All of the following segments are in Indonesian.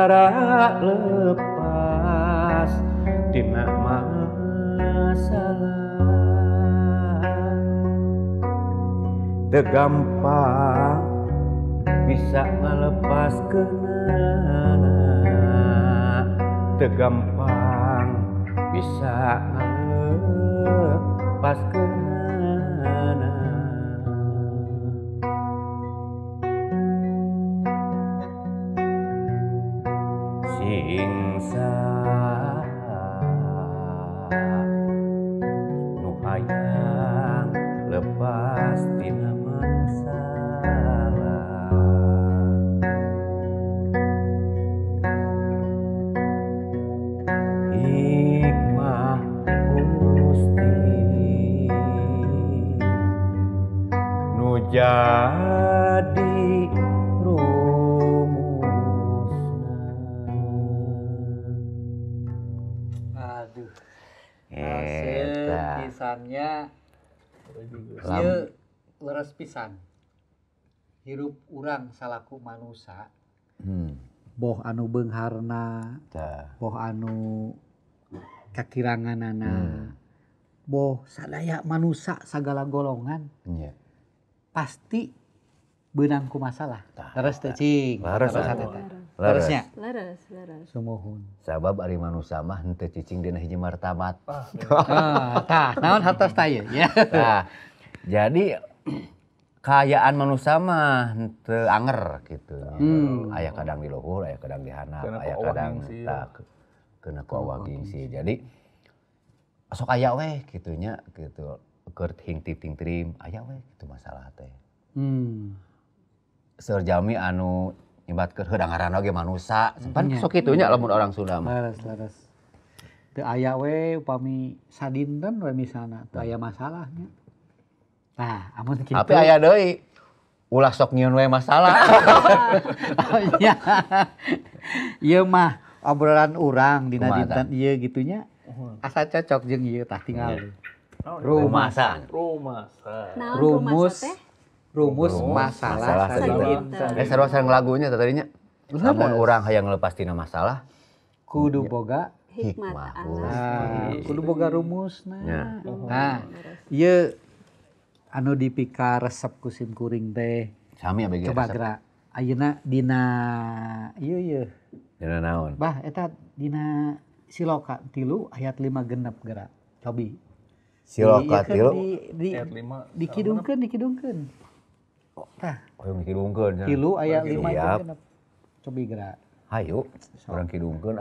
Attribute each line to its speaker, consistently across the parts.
Speaker 1: sababara lepas tina masalah teu gampang bisa ngalepaskeunana teu gampang bisa ngalepaskeunana singsa nu hayang lepas tina masalah hikmah Gusti nu jadi
Speaker 2: hasil pisannya ieu leres pisan hirup urang salaku manusia boh anu beungharna boh anu kakiranganana boh sadaya manusia sagala golongan pasti beunang ku masalah leres teh cing leresnya
Speaker 3: leres
Speaker 2: sumuhun
Speaker 1: sabab ari manusia mah henteu cicing dina hiji martabat
Speaker 2: tah naon hartos tah ieu ya
Speaker 1: nah jadi kayaan manusia mah henteu anger gitu aya kadang di luhur aya kadang di handap aya kadang tak keuna ku awak gengsi jadi sok aya we kitu nya gitu keur hing ting trim aya we kitu masalah teh seur jami anu nyebatkeun heudangaran oge manusia sampan sok kitu nya lamun orang Sunda mah
Speaker 2: leres teu aya we upami sadinten we misalna teu aya masalahnya nah amun kitu
Speaker 1: tapi aya deui ulah sok nyieun we masalah
Speaker 2: iya ieu mah obrolan urang dina dinten ieu gitunya asa cocok jeung ieu tah tinggal rumasan rumus masalah sadinten
Speaker 1: sareng lagunya tadinya lamun urang hayang ngelepas tina masalah
Speaker 2: kudu boga
Speaker 3: hikmat
Speaker 2: kudu boga rumusna nah ieu anu dipika resep ku sim kuring teh
Speaker 1: sami abg
Speaker 2: coba geura ayeuna dina ieu
Speaker 1: dina naon
Speaker 2: bah eta dina Siloka 3 ayat 5 genep geura cobi
Speaker 1: Siloka 3
Speaker 2: ayat 5 dikidungkeun tah
Speaker 1: hoyong dikidungkeun
Speaker 2: 3 ayat 5 genep cobi geura
Speaker 1: hayu urang kidungkeun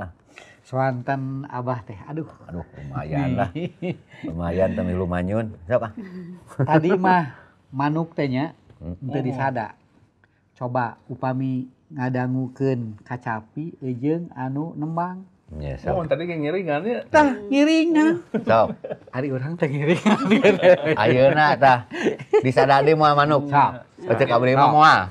Speaker 2: Swanten abah teh aduh
Speaker 1: lumayan lah lumayan teh milu manyun siapa
Speaker 2: tadi mah manuk teh nya teu disada coba upami ngadangukeun kacapi jeung anu nembang
Speaker 4: tadi kayak ngiringan ya
Speaker 2: tah ngiringan
Speaker 1: sok
Speaker 2: ari urang teh ngiringan
Speaker 1: ayeuna tah disada deui moal manuk sok cek abdi mah moal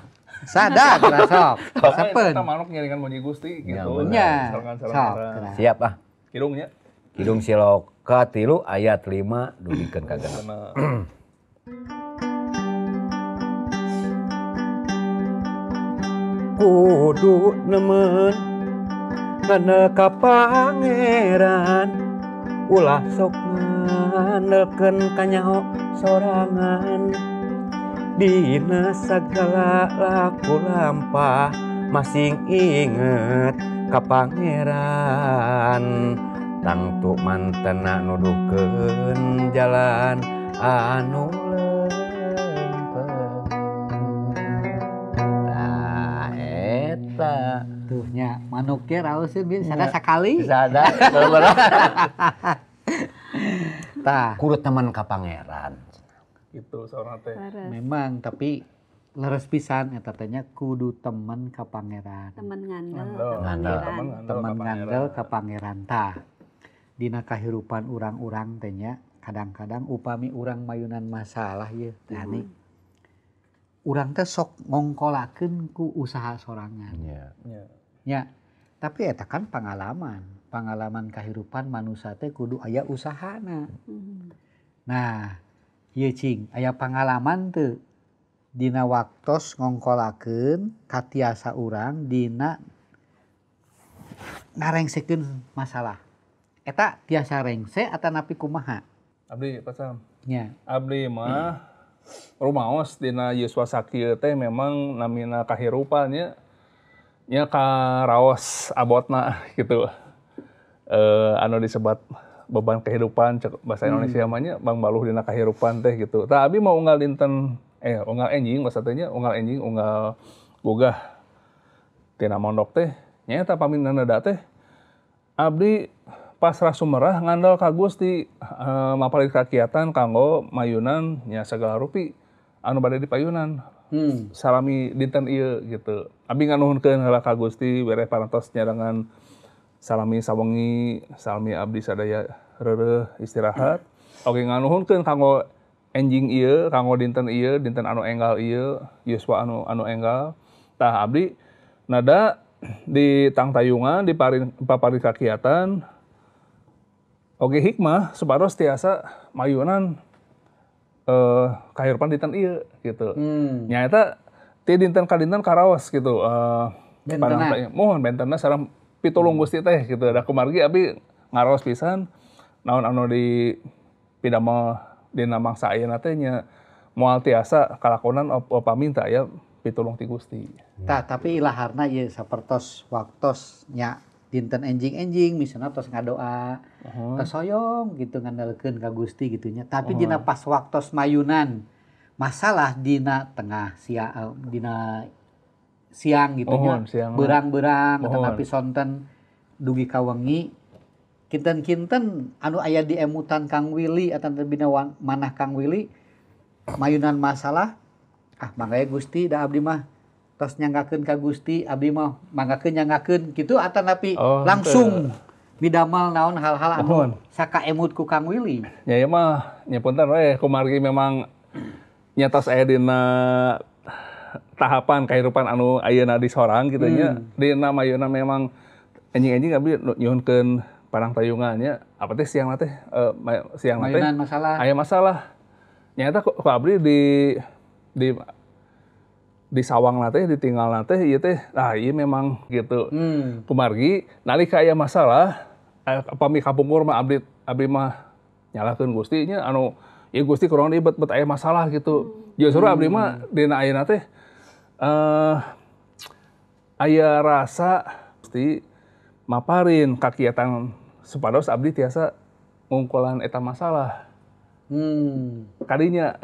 Speaker 2: sada kena sok sapeun
Speaker 4: kita manuk ngiringan Moji Gusti gitu
Speaker 2: nya sok
Speaker 1: siap
Speaker 4: kidungnya
Speaker 1: kidung Siloka 3 ayat 5 dudikeun ka genep kudu nemen ngana ka pangeran ulah sok ngandeukeun ka nyaho sorangan dina sagala laku lampah masing inget ka pangeran tangtu mantena nuduhkeun jalan anu lempeng nah eta
Speaker 2: tuhnya manuk ge raoskeun bin sada sakali
Speaker 1: sada tah kudu temen ka pangeran
Speaker 4: itu seorang teh
Speaker 2: memang tapi leres pisan eta teh nya kudu temen ka pangeran
Speaker 3: temen ngandel
Speaker 2: ka pangeran tah dina kahirupan urang-urang teh nya kadang-kadang upami urang mayunan masalah ieu teh urang teh sok ngongkolakeun ku usaha sorangan nya tapi eta kan pengalaman kahirupan manusia teh kudu aya usahana nah ieu cing aya pengalaman teu dina waktos ngongkolakeun katiasa urang dina ngarengsekeun masalah. Eta tiasa rengse atau napi kumaha?
Speaker 4: Abdi pasam.
Speaker 2: Nya.
Speaker 4: Abdi mah rumaos dina Yuswa sakieu teh memang namina kahirupannya nya karaos abotna gitu. Anu disebat beban kehidupan bahasa Indonesia namanya Bang Baluh dina kahirupan teh gitu. Tah abi mau unggal dinten unggal enjing bahasa teh nya unggal enjing unggal gugah tina mondok teh nya eta paminana teh abdi pasrah sumerah ngandal ka Gusti mapalit kakiatan kanggo mayunan nya sagala rupi anu bade di payunan. Salami dinten ieu gitu. Abi nganuhunkeun heula ka Gusti bere parantos nyarangan salami sawengi salami abdi sadaya reureuh istirahat. Oge nganuhunkeun kanggo enjing ieu, kanggo dinten ieu, dinten anu enggal ieu, Yuswa anu enggal. Tah abdi nada di tangtayungan di paparin kakiatan oge hikmah supados tiasa mayunan kahirupan dinten ieu gitu. Nya eta ti dinten ka dinten karaos gitu. Mohon bentenna sareng pitulung Gusti teh gitu. Da kumargi abi ngaraos pisan naon anu di pidamel dina mangsa ayeuna teh nya moal tiasa kalakonan upami teu aya pitulung ti Gusti.
Speaker 2: Tah tapi ilaharna ieu sapertos waktos nya dinten enjing-enjing misalnya tos ngadoa tos hoyong gitu ngandalkeun ka Gusti gitu nya. Tapi dina pas waktos mayunan masalah dina tengah dina siang gitu nya beurang-beurang atau napi sonten dugi ka wengi kinten-kinten anu aya di emutan Kang Willy atau bina manah Kang Willy mayunan masalah mangga Gusti da abdi mah tos nyanggakeun ka Gusti abdi mah manggakeun nyanggakeun kitu atau napi langsung bidamel naon hal-hal anu saka emut ku Kang Willy.
Speaker 4: Ya ieu mah nya punten we kumargi memang nya tos aya dina tahapan kehidupan anu ayeuna di sorang kitu nya. Dina mayunan memang enjing-enjing abdi nyuhunkeun parang tayungan nya apa teh siang teh siang teh
Speaker 2: mayunan masalah.
Speaker 4: Aya masalah. Nya eta ku abdi di sawang teh ditinggal teh ieu teh ieu memang gitu. Kumargi nalika aya masalah pami kapungkur mah abdi mah nyalakeun Gusti nya anu ieu Gusti kurang ieu bet aya masalah gitu. Justru abdi mah dina ayeuna teh aya rasa pasti maparin kakiatan supados abdi tiasa ngungkulan eta masalah. Kadinya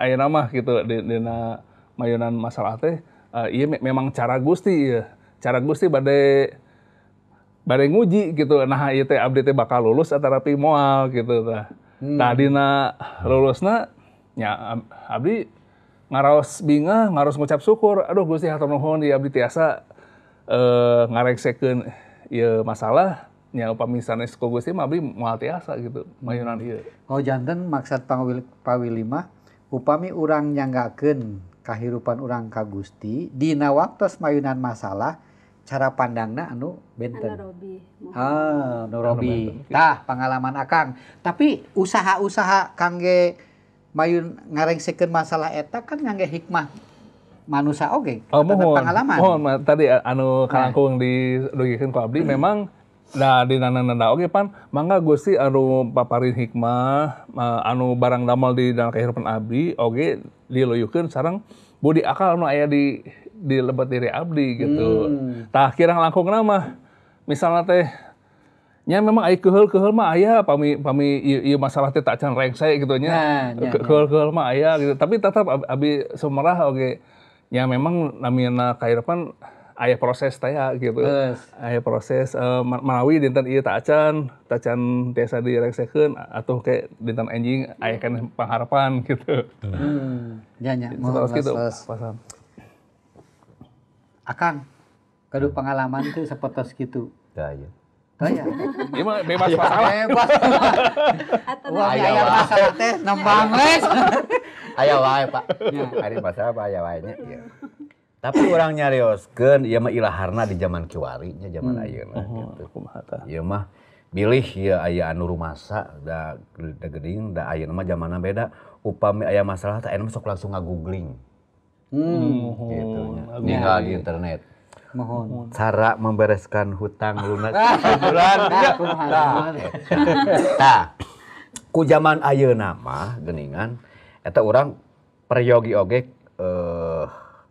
Speaker 4: ayeuna mah gitu dina mayunan masalah teh ieu memang cara Gusti ieu. Cara Gusti bade nguji gitu. Nah ieu teh abdi teh bakal lulus atarapi moal gitu tah. Tah dina lulusna nya abdi ngaraos bingah, ngaraos ngucap syukur. Aduh Gusti hatur nuhun ieu abdi tiasa ngareksekeun ieu masalah nya upami sanes ku Gusti mah abdi moal tiasa gitu mayunan ieu.
Speaker 2: Oh janten maksud Pak Willy mah upami urang nyanggakeun kahirupan urang ka Gusti dina waktos mayunan masalah cara pandangna anu benten. Robi. Tah pengalaman Akang. Tapi usaha-usaha kangge mayun ngarengsekeun masalah eta kan ngangge hikmah manusia oge. Pengalaman.
Speaker 4: Tadi anu kalangkung didugikeun ku abdi memang di nanda oge pan mangga Gusti anu paparin hikmah anu barang damel di dalam kehidupan abdi oge diluyukeun sareng budi akal anu aya di lebet diri abdi gitu. Tah kirang langkungna mah misalna teh nya memang aya keheul mah aya pami ieu masalah teh tak can rengse gitu nya. Keheul mah aya gitu. Tapi tetap abi sumerah oge nya memang namina kehidupan aya proses teh gitu. Aya proses menawi dinten ieu tak can tiasa direngsekeun atuh ke dinten enjing aya kan pangharapan gitu.
Speaker 2: Nya gitu. Akang kadu pengalaman teh sapertos kitu.
Speaker 1: Aya.
Speaker 2: Aya.
Speaker 4: Ieu mah bebas masalah.
Speaker 2: Bebas. Aya masalah teh nembang les.
Speaker 1: Aya wae Pak. Ari masalah aya wae nya. Tapi orang nyarioskeun ieu mah ilaharna di zaman kiwari nya zaman ayeuna gitu. Kumaha tah? Ieu mah bilih ieu aya anu rumasa da geuning da ayeuna mah zamanna beda. Upami aya masalah teh aya mah sok langsung ngagoogling. Gitu nya. Ninggal di internet.
Speaker 2: Mohon.
Speaker 1: cara membereskan hutang lunas bulan. Tah, ku zaman ayeuna mah geuningan eta urang peryogi oge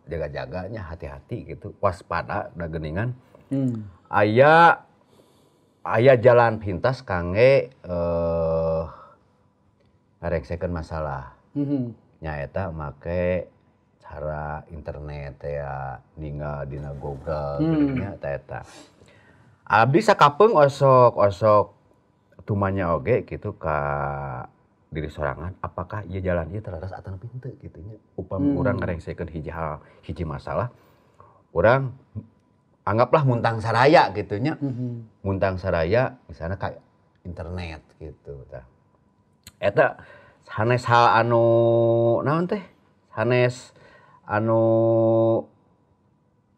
Speaker 1: jaga-jaganya hati-hati gitu, waspada da geuningan. Aya jalan pintas kangge ngaregsekeun masalah. Nyaeta make cara internet ya ninggal dina Google nya eta. Abdi sakapeung osok tumanya oge gitu ka diri sorangan, apakah ieu jalan ieu teratas atan pinte kitu nya. Upami urang ngaregsekeun hiji masalah, urang anggaplah muntang saraya gitu nya. Muntang saraya misalnya ka internet gitu tah. Eta sanes hal anu naon teh? Sanes anu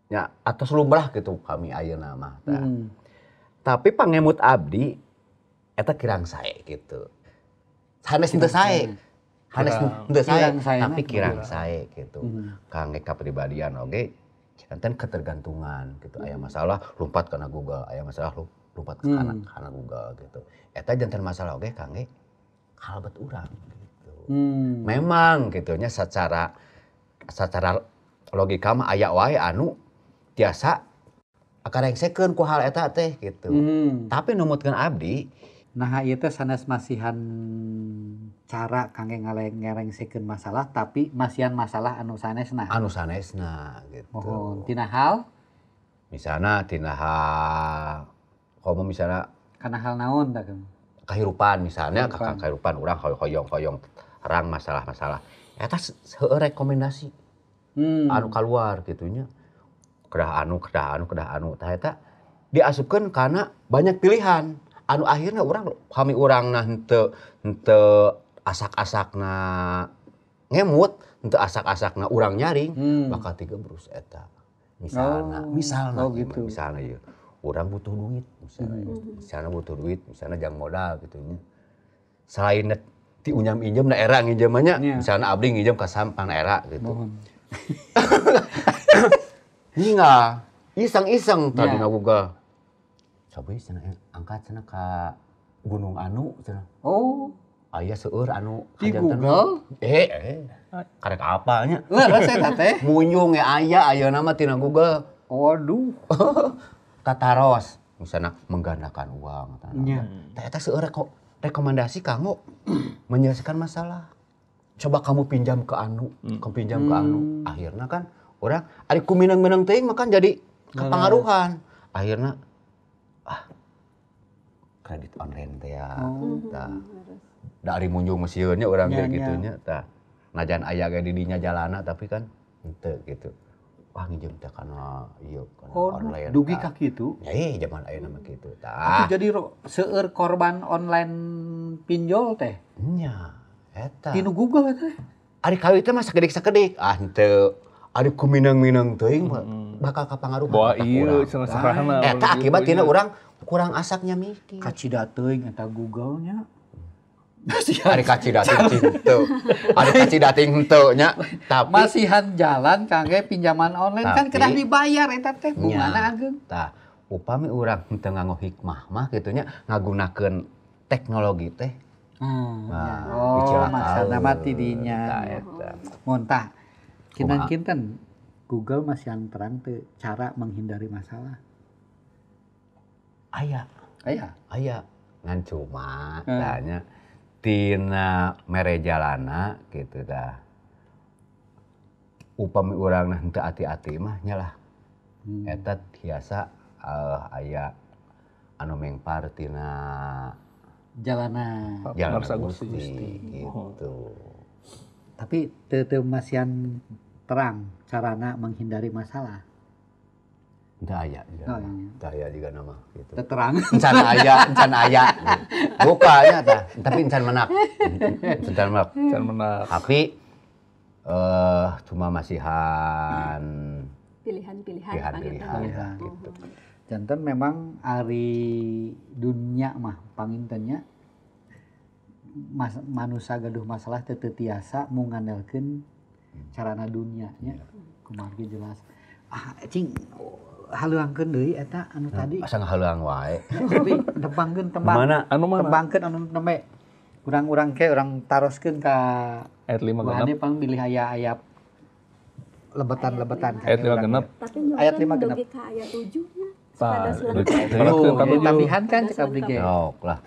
Speaker 1: nya atos lumrah gitu kami ayeuna mah tah. Tapi pangemut abdi eta kirang sae gitu. Sanes henteu sae. Sanes henteu sae tapi kirang sae gitu. Kangge kapribadian oge janten ketergantungan gitu. Aya masalah lompat kana Google, aya masalah lompat kana Google gitu. Eta janten masalah oge kangge kalebet urang gitu. Memang gitu nya secara logika mah aya wae anu tiasa akaregsekeun ku hal eta teh gitu. Tapi numutkeun abdi,
Speaker 2: nah ieu teh sanes masihan cara kangge ngaregsekeun masalah tapi masihan masalah anu sanesna.
Speaker 1: Anu sanesna gitu.
Speaker 2: Mohon tina hal
Speaker 1: misalna tina hal komo misalna
Speaker 2: kana hal naon tah kan.
Speaker 1: Kahirupan misalnya kahirupan urang hoyong-hoyong rang masalah-masalah. Eta seueur rekomendasi. Anu kaluar gitu nya. Kedah anu. Tah eta diasupkeun kana banyak pilihan. Anu akhirna kami urangna henteu asak-asakna ngemut, henteu asak-asakna urang nyaring, bakal tigebrus eta. Misalna gitu. Misalna ieu. Urang butuh duit misalnya jang modal gitu nya. Selain ti unyam injem na era nginjem nya, misalna abdi nginjem ka sampan era gitu. Ningal iseng-iseng tadi na Google. Coba cenah angkat cenah ka Gunung Anu cenah.
Speaker 2: Oh,
Speaker 1: aya seueur anu
Speaker 2: di Google?
Speaker 1: Karek apa nya?
Speaker 2: Leres eta teh.
Speaker 1: Munyung aya ayeuna mah tina Google.
Speaker 2: Waduh.
Speaker 1: Kataros misalnya menggandakan uang. Eta seueur rekomendasi kanggo menyelesaikan masalah. Coba kamu pinjam ke anu, Akhirnya kan orang ari ku minang-minang teuing mah kan jadi kepengaruhan. Akhirnya kredit online teh ya. Tah. Da ari munjung mesieunnya urang kayak gitunya tah. Najan aya ge di dinya jalana tapi kan henteu gitu. Wah nginjem teh kana ieu kana online.
Speaker 2: Dugi ka kitu?
Speaker 1: Ya zaman ayeuna mah kitu tah.
Speaker 2: Jadi seueur korban online pinjol teh.
Speaker 1: Nya eta.
Speaker 2: Tinu Google eta.
Speaker 1: Ari kawin teh mah sakedik-sakedik. Henteu. Ari ku minang-minang teuing bakal kapangaruhan.
Speaker 4: Bawa ieu cenah sarahna.
Speaker 1: Eta akibat tina urang kurang asaknya mikir.
Speaker 2: Kacida teuing eta Google nya.
Speaker 1: Ari kacidating henteu. Ari kacidating henteu nya. Tapi
Speaker 2: masihan jalan kangge pinjaman online kan kedah dibayar eta teh bungana ageung.
Speaker 1: Tah, upami urang henteu nganggo hikmah mah kitu nya ngagunakeun teknologi teh.
Speaker 2: Maksudna mah tidinya. Mun tah kinten Google masihan terang teu cara menghindari masalah. Aya.
Speaker 1: Ngan cuma tanya tina mere jalana gitu dah. Upami urangna henteu ati-ati mah nyalah. Eta tiasa aya anu mengpar tina
Speaker 2: jalana
Speaker 1: Gusti gitu.
Speaker 2: Tapi teu masihan terang carana menghindari masalah.
Speaker 1: Teu aya juga nama gitu.
Speaker 2: Terang.
Speaker 1: Encan aya. Bukanya tah, tapi encan menak. Tapi cuma masihan
Speaker 3: pilihan
Speaker 1: gitu.
Speaker 2: Janten memang ari dunya mah pangintennya manusia gaduh masalah teu tiasa mengandalkeun carana dunya nya. Kumaha jelas. Cing haluangkeun deui eta anu tadi.
Speaker 1: Asa ngahaleung wae.
Speaker 2: Tapi tembangkeun tembang.
Speaker 1: Mana?
Speaker 4: Anu mana?
Speaker 2: Tembangkeun anu nembe. Urang-urang ke urang taroskeun ka
Speaker 4: Ayat 5 genep.
Speaker 2: Wahane pang milih aya lebetan-lebetan.
Speaker 4: Ayat 5 genep.
Speaker 3: Tapi
Speaker 2: Ayat
Speaker 3: nyukan
Speaker 2: 5 genep.
Speaker 3: dugi ka ayat 7 nya.
Speaker 4: Tah,
Speaker 3: Pada selengkap.
Speaker 4: Teruskeun ka 7.
Speaker 2: Tambihan kan cek abdi ge.
Speaker 1: Sok lah.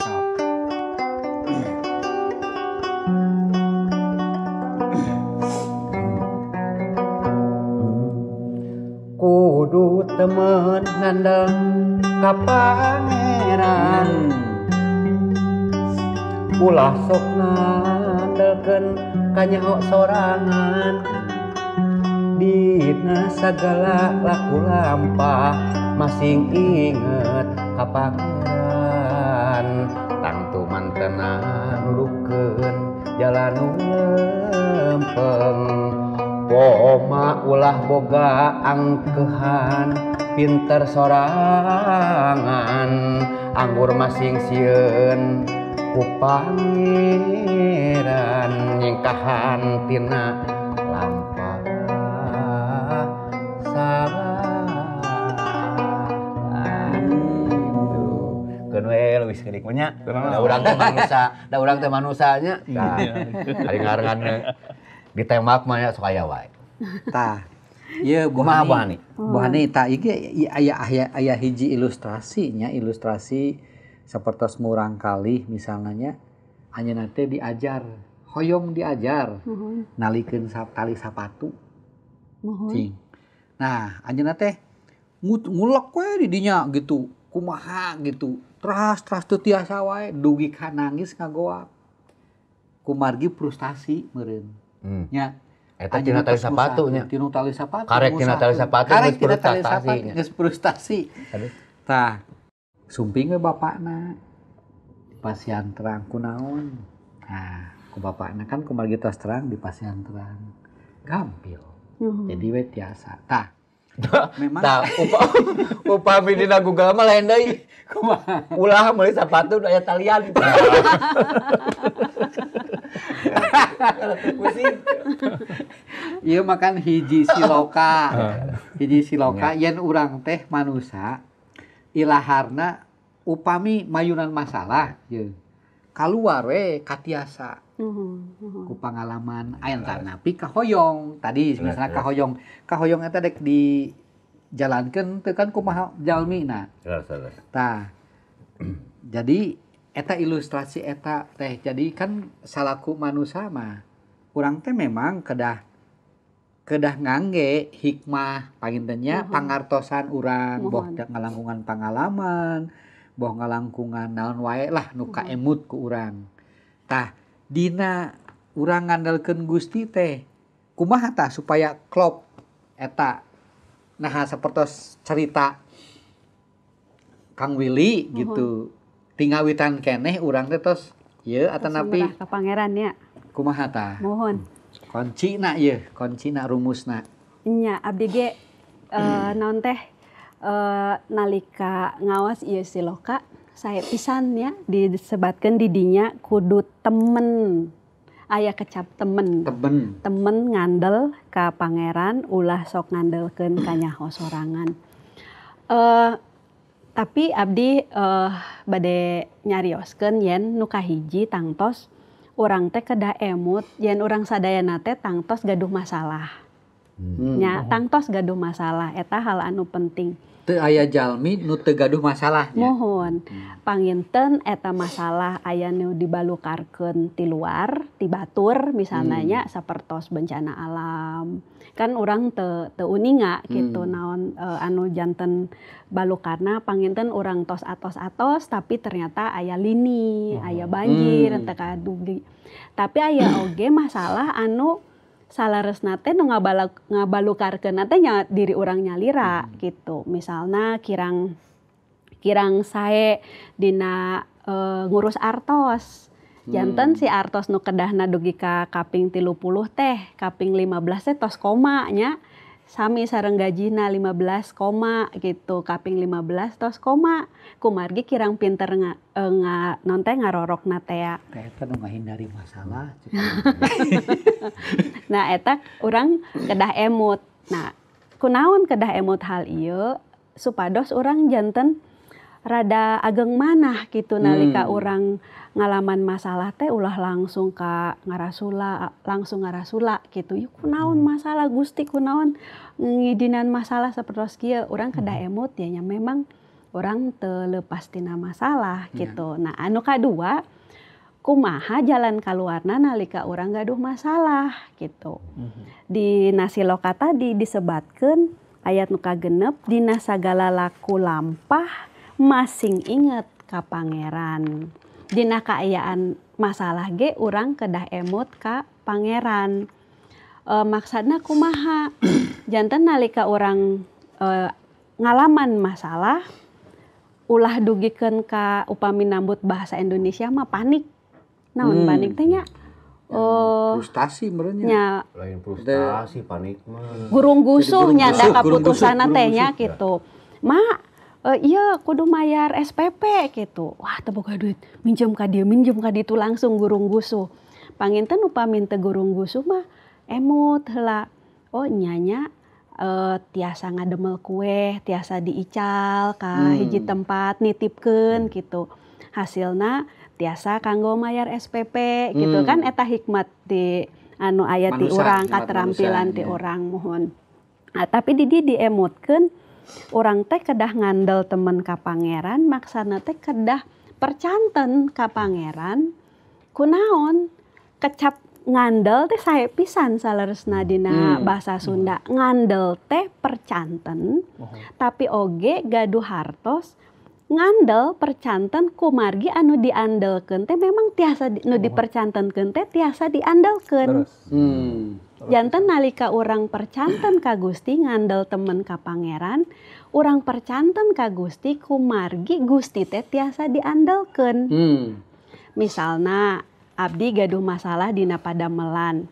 Speaker 1: Kudu temen ngandel ka pangeran, ulah sok ngandelkeun ka nyaho sorangan. Dina sagala laku lampah masing inget ka pangeran. Tangtu mantena nuduhkeun jalan nu lempeng. Poma ulah boga angkehan pinter sorangan. Anggur masing sieun ku pangeran. Nyingkahan tina lampah salah. Keun we leuwih geuning mah nya. Da urang teh manusia, da urang teh manusanya. Tah. Ari ngarangan ditembak mah nya sok aya wae.
Speaker 2: Tah. Ieu
Speaker 1: Kumaha Buhani?
Speaker 2: Buhani tah ieu aya hiji ilustrasinya, ilustrasi sapertos murang kalih misalnya anjeunna teh diajar, hoyong diajar nalikeun tali sapatu. Cing. Nah, anjeunna teh ngulek we di dinya gitu. Kumaha gitu. Teras teu tiasa wae dugi ka nangis ngagoak. Kumargi frustasi meureun. Nya
Speaker 1: Eta tina tali sapatu nya.
Speaker 2: Tina tali sapatu.
Speaker 1: Karek tina tali sapatu
Speaker 2: Karek
Speaker 1: geus
Speaker 2: tina tali
Speaker 1: frustasi
Speaker 2: sapatu
Speaker 1: nya.
Speaker 2: geus frustasi.
Speaker 1: Aduh.
Speaker 2: Tah. Sumping we bapakna. Pasian terang kunaon. Nah, ku bapakna kan kumargi tos terang di pasian terang. Gampil. Jadi we tiasa. Tah. Memang
Speaker 1: Tah upami dina Google mah lain deui.
Speaker 2: kumaha?
Speaker 1: Ulah meuli sapatu aya talian. Pusing.
Speaker 2: Ieu makan hiji siloka. Hiji siloka yen urang teh manusia ilaharna upami mayunan masalah ye. Kaluar we katiasa. Ku pangalaman aya napi kahoyong. Tadi misalnya kahoyong eta dek dijalankeun teu kan kumaha jalmina. Tah. Jadi eta ilustrasi eta teh. Jadi kan salaku manusia mah urang teh memang kedah ngangge hikmah pangintennya pangartosan urang boh ngalangkungan pangalaman, boh ngalangkungan naon wae lah nu kaemut ku urang. Tah dina urang ngandelkeun Gusti teh kumaha tah supaya klop eta nah sapertos cerita Kang Willy gitu. Tinggawitan keneh urang teh tos ieu atanapi
Speaker 3: ka pangeran ya.
Speaker 2: kumaha tah?
Speaker 3: Mohon.
Speaker 2: Kuncina ieu, kuncina rumusna.
Speaker 3: Nya abdi ge naon teh nalika ngaos ieu siloka sae pisan ya disebatkeun di dinya kudu temen. Aya kecap temen. Temen ngandel ka pangeran ulah sok ngandelkeun ka nyaho sorangan. Tapi abdi bade nyarioskeun yen nu kahiji tangtos urang teh kedah emut yen urang sadayana teh tangtos gaduh masalah. Nya tangtos gaduh masalah eta hal anu penting.
Speaker 2: Teu aya jalmi nu teu gaduh masalah.
Speaker 3: Mohon panginten eta masalah aya nu dibalukarkeun ti luar, ti batur misalnya nya sapertos bencana alam. Kan urang teu uninga gitu naon anu janten balukarna panginten urang tos atos-atos tapi ternyata aya lini, aya banjir teu kadugi. Tapi aya oge masalah anu salaresna teh nu ngabalukarkeun teh nya diri urang nyalira gitu. Misalna kirang sae dina ngurus artos. Janten si artos nu kedahna dugi ka kaping 30 teh, kaping 15 teh tos koma nya. Sami sareng gajina 15 koma gitu, kaping 15 tos koma. Kumargi kirang pinter non teh ngarorokna teh.
Speaker 2: Eta nu ngahindari masalah.
Speaker 3: Nah eta urang kedah emut. Nah kunaon kedah emut hal ieu supados orang janten rada ageng manah gitu nalika orang ngalaman masalah teh ulah langsung ka ngarasula gitu. Yuk kunaon masalah Gusti, kunaon ngidinan masalah sapertos kieu, urang kedah emot ya nya memang orang teu leupas tina masalah gitu. Nah, anu kadua kumaha jalan kaluarna nalika urang gaduh masalah gitu. Di Nasiloka tadi disebatkeun ayat nu kagenep dina sagala laku lampah masing inget ka pangeran. Dina kaayaan masalah ge urang kedah emot ka pangeran. Maksudna kumaha? Janten nalika urang ngalaman masalah ulah dugikeun ka upami nambut bahasa Indonesia mah panik. Naon panik teh nya?
Speaker 2: Frustasi merenya.
Speaker 3: Nya
Speaker 1: Lain frustasi, panik mah.
Speaker 3: gurung gusuh nya da
Speaker 2: Gurung
Speaker 3: kaputusana
Speaker 2: gusuh,
Speaker 3: teh nya gitu. Iya kudu mayar SPP gitu. Wah teu boga duit, minjem ka ditu langsung gurung gusuh. Panginten upami teu gurung gusuh mah emot heula. Oh nyanya tiasa ngademel kue, tiasa diical ka hiji tempat nitipkeun gitu. Hasilna tiasa kanggo mayar SPP gitu kan, eta hikmat di anu aya ti urang, katerampilan ti urang mohon. Nah, tapi di dieu diemotkeun urang teh kedah ngandel temen ka pangeran, maksana teh kedah percanten ka pangeran. Kunaon? Kecap ngandel teh sae pisan saleresna dina bahasa Sunda. Ngandel teh percanten, tapi oge gaduh hartos. Ngandel percanten kumargi anu diandelkeun teh memang tiasa nu dipercantenkeun teh tiasa diandelkeun. Janten nalika urang percanten ka Gusti ngandel temen ka pangeran, urang percanten ka Gusti kumargi Gusti teh tiasa diandelkeun. Misalna abdi gaduh masalah dina padamelan.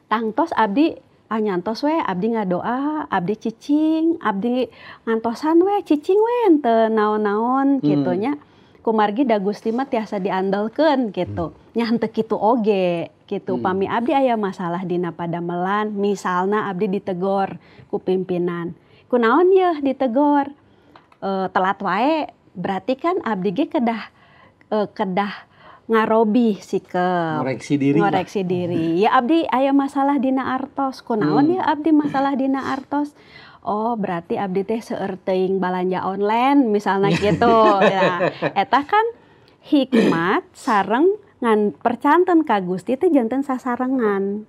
Speaker 3: Tangtos abdi nyantos we abdi ngadoa, abdi cicing, abdi ngantosan we cicing we henteu naon-naon kitu nya. Kumargi da Gusti mah tiasa diandelkeun gitu. Nya henteu kitu oge gitu. Pami abdi aya masalah dina padamelan, misalna abdi ditegor ku pimpinan. Kunaon yeuh ditegor? Telat wae, berarti kan abdi ge kedah ngarobi sikeun ngoreksi diri. Ya abdi aya masalah dina artos. Kunaon ya abdi masalah dina artos? Oh berarti abdi teh seueur teuing balanja online misalnya gitu. Ya, eta kan hikmat sareng ngan percanten ka Gusti teh janten sasarengan.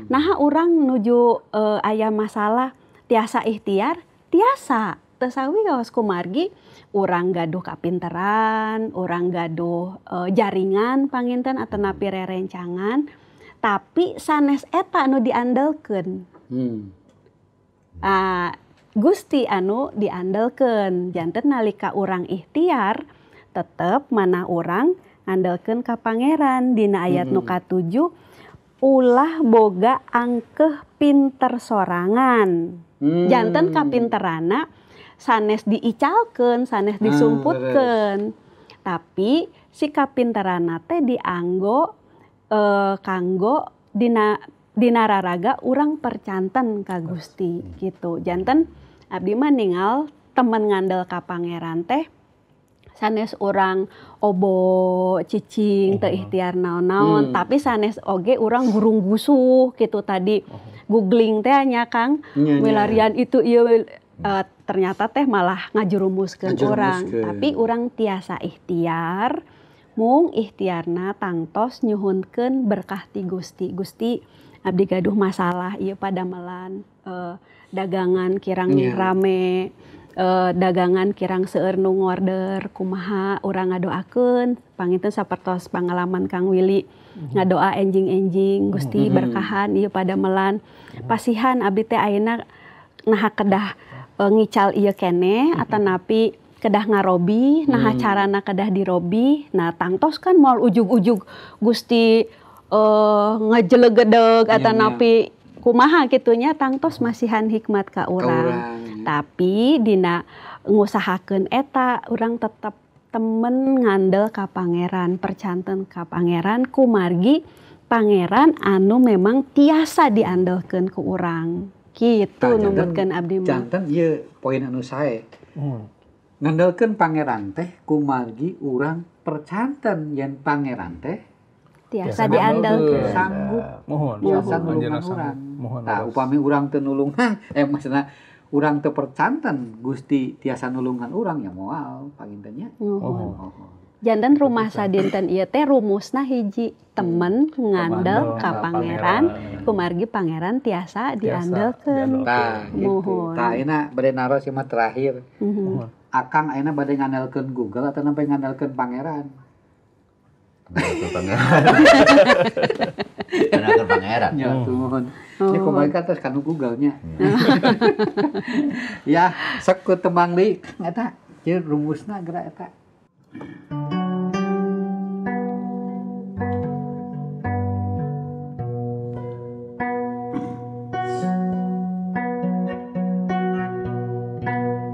Speaker 3: Nah urang nuju aya masalah tiasa ikhtiar, tiasa teu sawi kaos kumargi urang gaduh kapinteran, urang gaduh jaringan panginten atanapi rerencangan, tapi sanes eta anu diandelkeun. Gusti anu diandelkeun, janten nalika urang ikhtiar tetep manah urang ngandelkeun ka pangeran. Dina ayat nu ka-7 ulah boga angkeuh pinter sorangan. Janten kapinterana sanes diicalkeun, sanes disumputkeun. Tapi si kapinterana teh dianggo kanggo dina raraga urang percanten ka Gusti gitu. Janten abdi mah ningal temen ngandel ka pangeran teh sanes urang obo cicing teu ikhtiar naon-naon, tapi sanes oge urang gurung gusuh gitu tadi. Googling teh nya Kang, milarian itu ieu ternyata teh malah ngajurumuskeun urang. Tapi urang tiasa ikhtiar, mung ikhtiarna tangtos nyuhunkeun berkah ti Gusti. Gusti abdi gaduh masalah ieu padamelan, dagangan kirang rame, dagangan kirang seueur nu ngorder, kumaha urang ngadoakeun panginten sapertos pangalaman Kang Willy ngadoa enjing-enjing Gusti berkahan ieu padamelan. Pasihan abdi teh ayeuna naha kedah ngical ieu keneh atanapi kedah ngarobi, nah carana kedah dirobi. Nah tangtos kan moal ujug-ujug Gusti ngajelegedeg atanapi kumaha kitunya, tangtos masihan hikmat ka urang. Tapi dina ngusahakeun eta urang tetep temen ngandel ka pangeran, percanten ka pangeran kumargi pangeran anu memang tiasa diandelkeun ku urang Kitu numutkeun abdi mah.
Speaker 2: Janten ieu poin anu sae. Ngandalkeun pangeran teh kumargi urang percanten yen pangeran teh
Speaker 3: Tiasa diandalkeun.
Speaker 2: sanggup
Speaker 4: Mohon.
Speaker 2: biasa
Speaker 4: Anjeunna
Speaker 2: nulungan
Speaker 4: sanggup.
Speaker 2: urang.
Speaker 4: Mohon.
Speaker 2: Tah upami urang teu nulungan maksudna urang teu percanten Gusti tiasa nulungan urang ya moal pangintennya.
Speaker 3: Nuhun. Janten rumah sadinten ieu teh rumusna hiji temen ngandel ka pangeran kumargi pangeran tiasa diandalkeun.
Speaker 2: Tah gitu.
Speaker 3: Mohon.
Speaker 2: Tah ayeuna bade naros ieu mah terakhir. Akang ayeuna bade ngandalkeun Google atau nampi ngandalkeun pangeran?
Speaker 1: Ngandalkeun pangeran.
Speaker 2: Ya tuhun. Ini kumaha ka tos kanu Google-nya. Ya, sok ku temang deui eta. Ieu rumusna geura eta.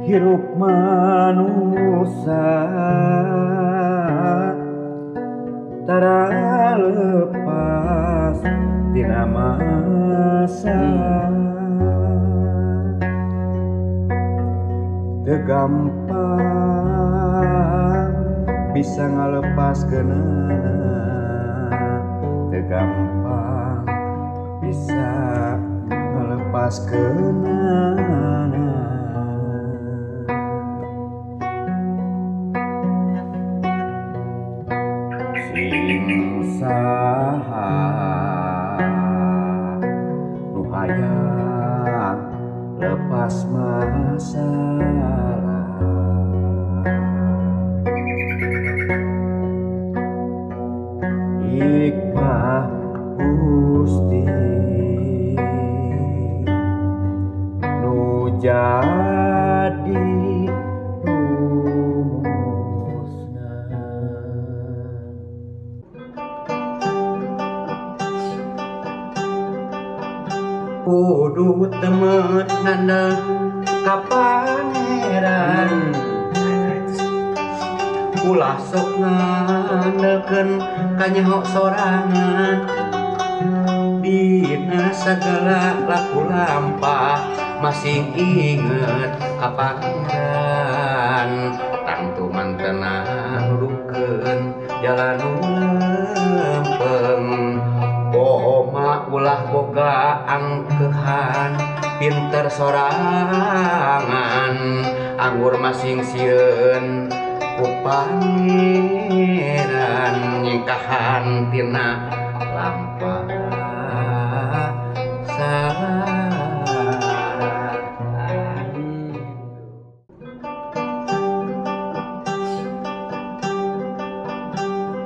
Speaker 1: Hirup manusia tara lepas tina masa teu gampang bisa ngalepaskeunana teu gampang bisa ngalepaskeunana. Saha nu hayang lepas masalah hikmah Gusti nu jadi kudu temet ngandel ka pangeran ulah sok ngandelkeun ka nyaho sorangan dina sagala laku lampah masih inget ka pangeran tangtu mantena nuduhkeun jalan lempeng Oma ulah boga angkehan pinter sorangan anggur masing sieun ku pangeran nyingkahan tina lampah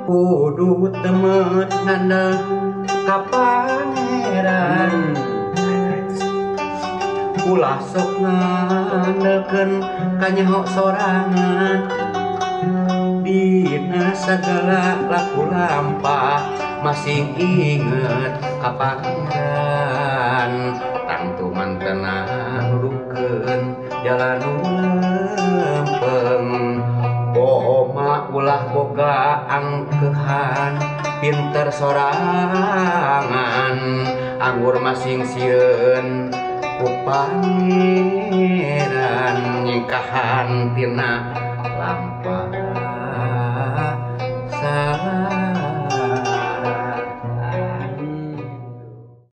Speaker 1: kudu temet ngandel ka pangeran ulah sok ngandelkeun ka nyaho sorangan dina sagala laku lampah masih inget ka pangeran tangtu mantena nuduhkeun jalan lempeng Oma ulah boga angkehan pinter sorangan anggur masing sieun ku pangeran nyingkahan tina lampah salah